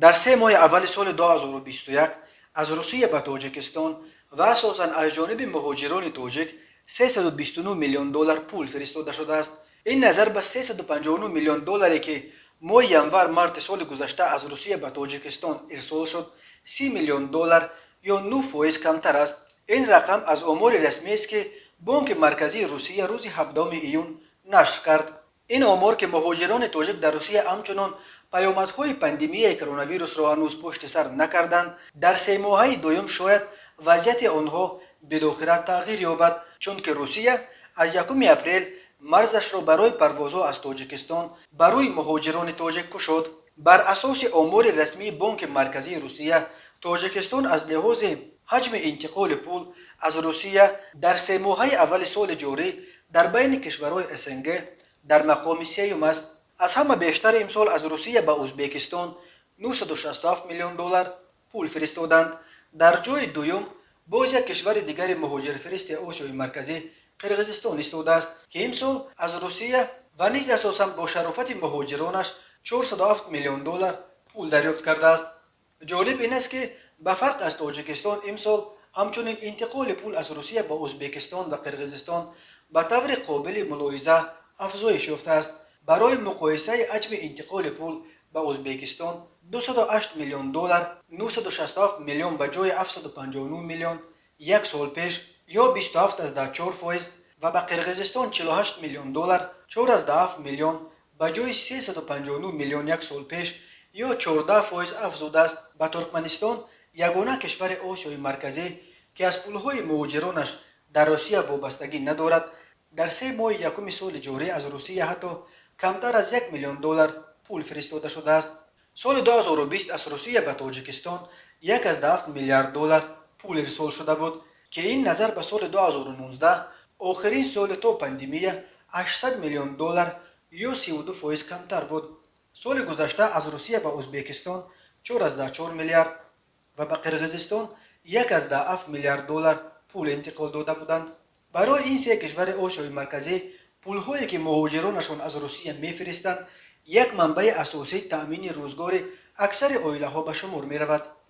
در 3 ماه اول سال 2021 از روسیه به تاجیکستان و اساساً از جانب مهاجران تاجیک 329 میلیون دلار پول فرستاده شده است. این نظر به 359 میلیون دلاری که ماه ینور مارت سال گذشته از روسیه به تاجیکستان ارسال شد 30 میلیون دلار یا 9% کمتر است. این رقم از آمار رسمی است که بانک مرکزی روسیه روز 17 ایون نشر کرد. این آمار که مهاجران تاجیک در روسیه همچنان پیامدهای پاندمی کرونا ویروس را هنوز پشت سر نکردند، در 3 ماهه دوم شاید وضعیت آنها بالاخره تغییر یابد، چون که روسیه از 1 اپریل مرزش را برای پروازها از تاجیکستان برای مهاجران تاجیک گشود. بر اساس آمار رسمی بانک مرکزی روسیه، تاجیکستان از لحاظ حجم انتقال پول از روسیه در 3 ماهه اول سال جاری در بین کشورهای اسنگ در مقام سوم است. از همه بیشتر امسال از روسیه به ازبکستان 967 میلیون دلار پول فرستادند. در جای دوم باز یک کشور دیگر مهاجرفرست آسیای مرکزی قرقیزستان ایستاده است که امسال از روسیه و نیز اساساً با شرافت مهاجرانش 407 میلیون دلار پول دریافت کرده است. جالب این است که به فرق از تاجیکستان امسال همچنین انتقال پول از روسیه به ازبکستان و قرقیزستان به طور قابل ملاحظه افزایش یافته است. برای مقایسه حجم انتقال پول به ازبکستان 208 میلیون دلار 967 میلیون به جای 759 میلیون یک سال پیش یا 27.4% و به قرقیزستان 48 میلیون دلار 4.7 میلیون به جای 359 میلیون یک سال پیش یا 14% افزوده است. به ترکمنستان، یگانه کشور آسیای مرکزی که از پولهای مهاجرانش در روسیه وابستگی ندارد، در 3 ماه یکم سال جاری از روسیه حتی کمتر از 1 میلیون دلار پول فرستاده شده است. سال 2020 از روسیه به تاجیکستان 1.7 میلیارد دلار پول ارسال شده بود که این نظر به سال 2019 آخرین سال تا پاندمی 800 میلیون دلار یا 32% کمتر بود. سال گذشته از روسیه به ازبکستان 4.4 میلیارد و به قرقیزستان 1.7 میلیارد دلار پول انتقال داده بودند. برای این 3 کشور آسیای مرکزی پولهایی که مهاجرانشان از روسیه میفرستند یک منبع اساسی تأمین روزگار اکثر عائله ها به شمار می رود.